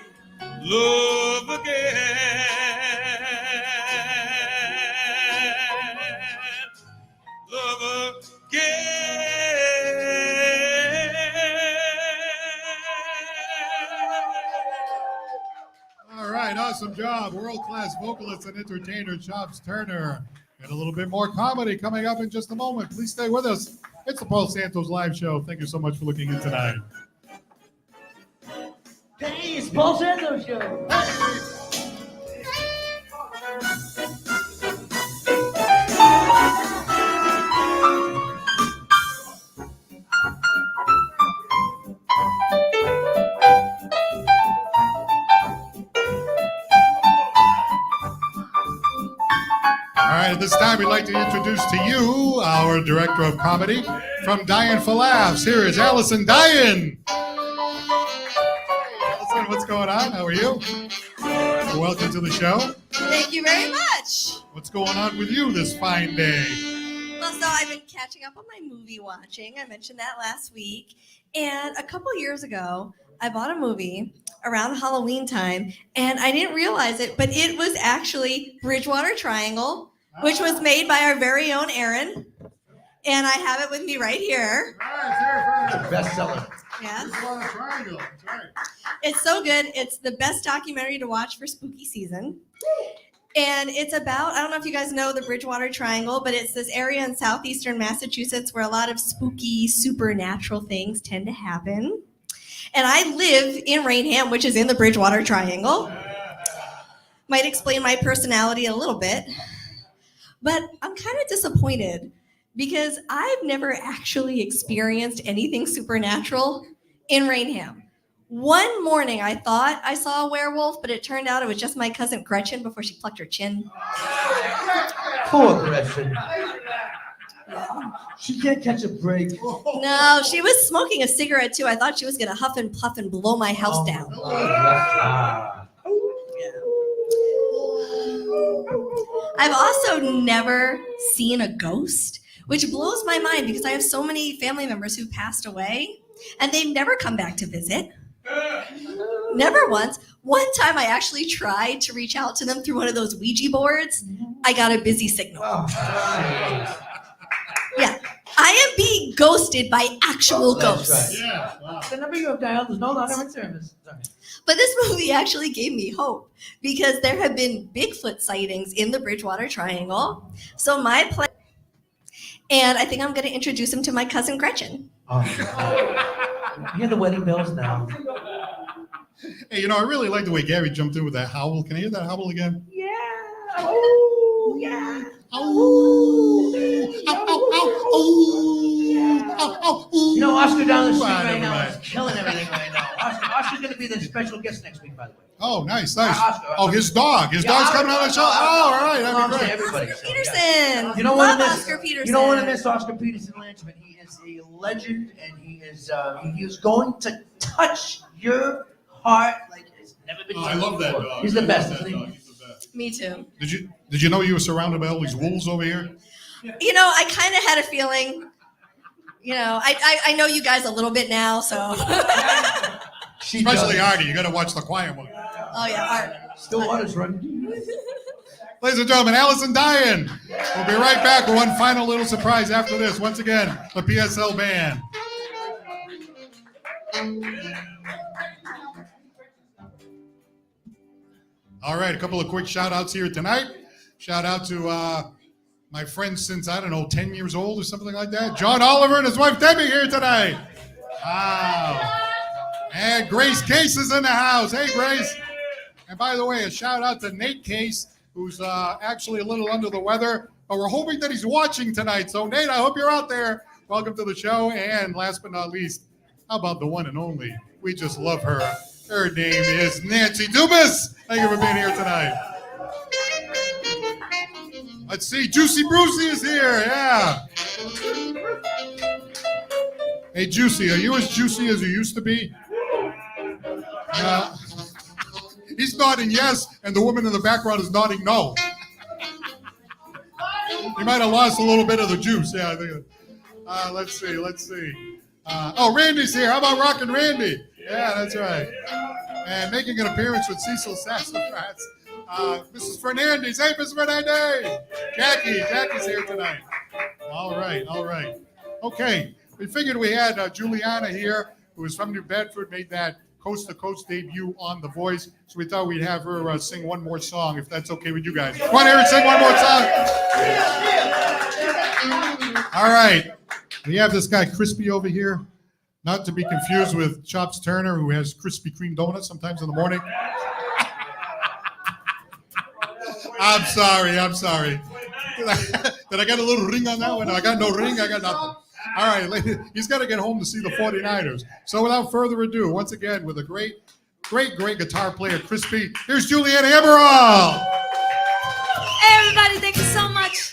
love again. Love again. All right, awesome job. World-class vocalist and entertainer, Chops Turner. And a little bit more comedy coming up in just a moment. Please stay with us. It's the Paul Santos Live Show. Thank you so much for looking in tonight. Hey, it's Paul Santos Show. And at this time, we'd like to introduce to you our director of comedy from Dian for Laughs. Here is Allison Dian. Allison, what's going on? How are you? Welcome to the show. Thank you very much. What's going on with you this fine day? Well, so I've been catching up on my movie watching. I mentioned that last week. And a couple years ago, I bought a movie around Halloween time, and I didn't realize it, but it was actually Bridgewater Triangle, which was made by our very own Aaron. And I have it with me right here. Bestseller. Yes. Bridgewater Triangle. That's right. It's so good. It's the best documentary to watch for spooky season. And it's about, I don't know if you guys know the Bridgewater Triangle, but it's this area in southeastern Massachusetts where a lot of spooky, supernatural things tend to happen. And I live in Rainham, which is in the Bridgewater Triangle. Might explain my personality a little bit. But I'm kind of disappointed because I've never actually experienced anything supernatural in Rainham. One morning, I thought I saw a werewolf, but it turned out it was just my cousin Gretchen before she plucked her chin. Poor Gretchen. She can't catch a break. No, she was smoking a cigarette too. I thought she was going to huff and puff and blow my house down. I've also never seen a ghost, which blows my mind because I have so many family members who passed away and they've never come back to visit. Never once. One time I actually tried to reach out to them through one of those Ouija boards. I got a busy signal. Yeah, I am being ghosted by actual ghosts. Right. Yeah. Wow. The number you have dialed is no longer in service. But this movie actually gave me hope because there have been Bigfoot sightings in the Bridgewater Triangle. So my plan, and I think I'm going to introduce him to my cousin Gretchen. You hear the wedding bells now. Hey, you know, I really like the way Gary jumped in with that howl. Can I hear that howl again? Yeah. Oh, yeah. Oh, ow, ow, ow, oh, ow, oh. You know, Oscar down the street right Never now mind. is killing everything right now. Oscar's going to be the special guest next week, by the way. Oh, nice, nice. Oscar. Oh, his dog. His dog's coming on the show. Oh, all right. That'd be great. Everybody. Oscar Peterson. You don't Love want to miss Oscar Peterson. You don't want to miss Oscar Peterson Lanchman. He is a legend, and he is going to touch your heart like it's never been done. I love that before. dog. He's the I best. love that Isn't dog. he? He's the best. Me too. Did you know you were surrounded by all these wolves over here? You know, I kind of had a feeling, you know, I know you guys a little bit now, so. Especially Artie. You got to watch the quiet one. Oh, yeah, Art. Still waters running. Ladies and gentlemen, Allison Dian. We'll be right back with one final little surprise after this. Once again, the PSL Band. All right, a couple of quick shout outs here tonight. Shout out to my friends since, I don't know, 10 years old or something like that. John Oliver and his wife Debbie here tonight. Wow. And Grace Case is in the house. Hey, Grace. And by the way, a shout out to Nate Case, who's actually a little under the weather, but we're hoping that he's watching tonight. So, Nate, I hope you're out there. Welcome to the show. And last but not least, how about the one and only? We just love her. Her name is Nancy Dubas. Thank you for being here tonight. Let's see, Juicy Brucey is here. Yeah. Hey, Juicy, are you as juicy as you used to be? He's nodding yes, and the woman in the background is nodding no. You might have lost a little bit of the juice. Yeah, I think. Let's see. Oh, Randy's here. How about Rockin' Randy? Yeah, that's right. And making an appearance with Cecil Sassafras, Mrs. Fernandez. Hey, Mrs. Fernandez. Jackie's here tonight. All right. Okay, we figured we had Giuliana here, who is from New Bedford, made that coast-to-coast debut on The Voice, so we thought we'd have her sing one more song, if that's okay with you guys. Come on, Aaron, sing one more song. All right. We have this guy, Crispy, over here. Not to be confused with Chops Turner, who has Krispy Kreme donuts sometimes in the morning. I'm sorry. Did I get a little ring on that one? No, I got no ring. I got nothing. All right, he's got to get home to see the 49ers. So without further ado, once again, with a great guitar player, Crispy, here's Giuliana Amaral. Hey, everybody, thank you so much.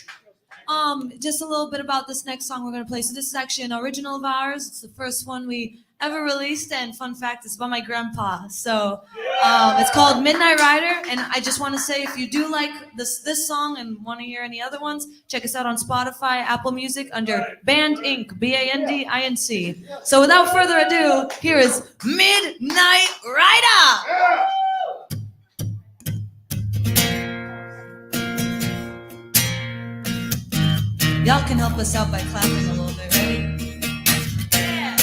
Just a little bit about this next song we're going to play. So this is actually an original of ours. It's the first one we ever released, and fun fact, it's by my grandpa. So it's called Midnight Rider, and I just want to say, if you do like this song and want to hear any other ones, check us out on Spotify, Apple Music, under Band Inc., BANDINC. So without further ado, here is Midnight Rider! Y'all can help us out by clapping a little bit, ready? Yeah,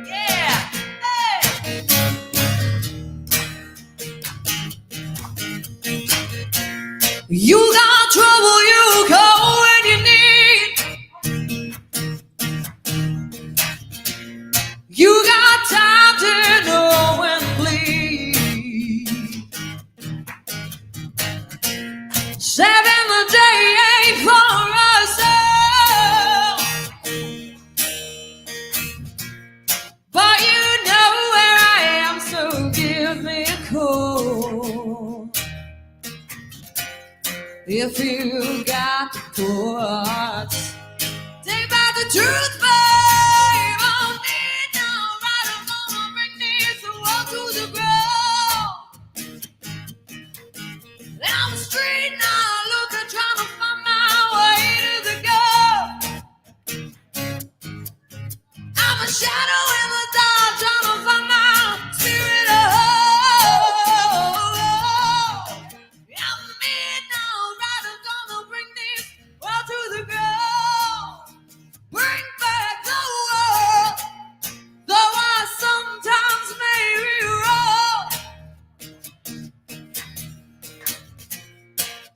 yeah, hey! You got trouble, you call when you need. You got time to know when to bleed. 7 the day ain't for us. But you know where I am, so give me a call. If you got the thoughts, take back the truth, babe. On midnight ride, I'm gonna bring this world to the ground. Down the street now, looking, trying to find my way to the goal. I'm a shadow in the dark, trying to find my spirit. I'm midnight rider, gonna bring this world to the ground. Bring back the world, though I sometimes may be wrong.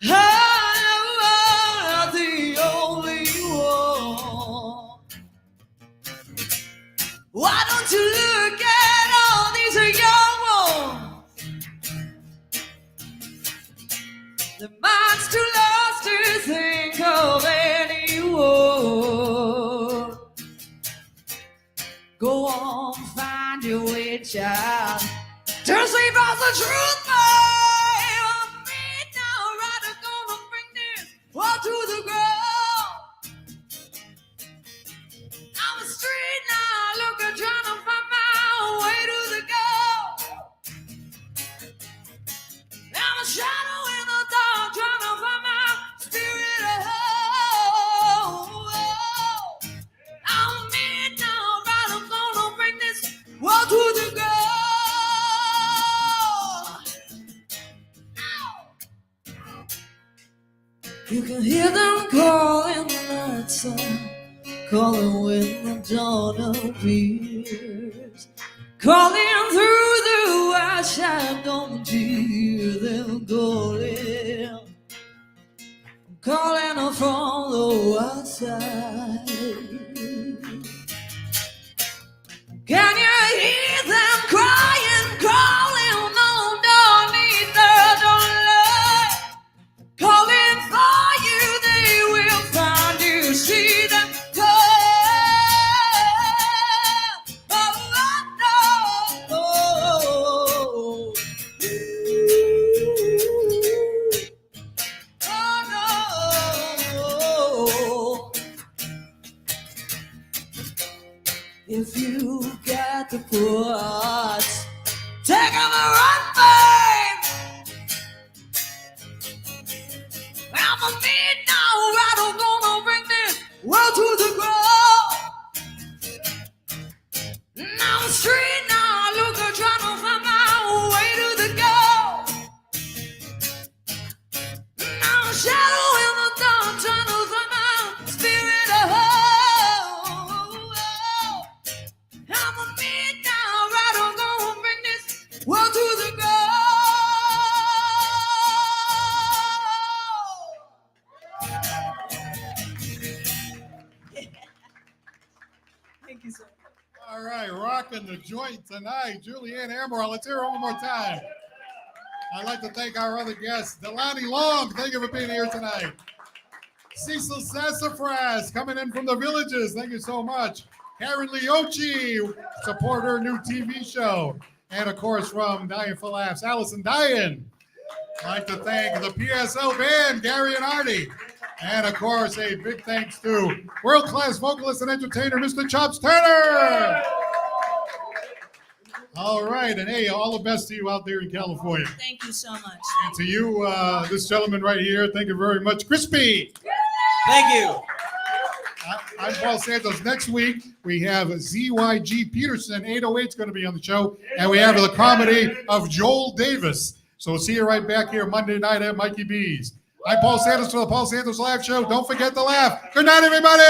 I'm not the only one. Why don't you look at all these young ones? Their minds too lost to think of anyone. Go on, find your way, child. Don't sleep off the truth, babe. I'm midnight rider, gonna bring this world to the ground. I'm a street now, looking, trying to find my way to the goal. I'm a shadow in the dark, trying to find my spirit. I'm a midnight rider, gonna bring this world to the goal. You can hear them calling the night sun, calling when the dawn appears, calling through the white shadow. Don't hear them calling, calling from the outside. Can you hear them crying, calling underneath the dawnlight, calling for you? They will find you. See them come. If you got the parts, take them a run, babe. I'm a midnight rider, gonna bring this world to the ground. I'm a street now, looker, trying to find my way to the goal. I'm a shadow in the dark, trying to find my spirit. I'm a midnight rider, gonna bring this world to the ground. Thank you so much. All right, rocking the joint tonight, Giuliana Amaral. Let's hear her one more time. I'd like to thank our other guests, Delana Long. Thank you for being here tonight. Cecil Sassafras coming in from the villages. Thank you so much. Caren Lioce, support her new TV show. And of course, from Dying for Laughs, Allison Dian. I'd like to thank the PSO band, Gary and Artie. And of course, a big thanks to world-class vocalist and entertainer, Mr. Chops Turner. All right, and hey, all the best to you out there in California. Thank you so much. And to you, this gentleman right here, thank you very much. Crispy. Thank you. I'm Paul Santos. Next week, we have ZYG Peterson, 808 is going to be on the show, and we have the comedy of Joel Davis. So we'll see you right back here Monday night at Mikey B's. I'm Paul Santos for the Paul Santos Live Show. Don't forget to laugh. Good night, everybody.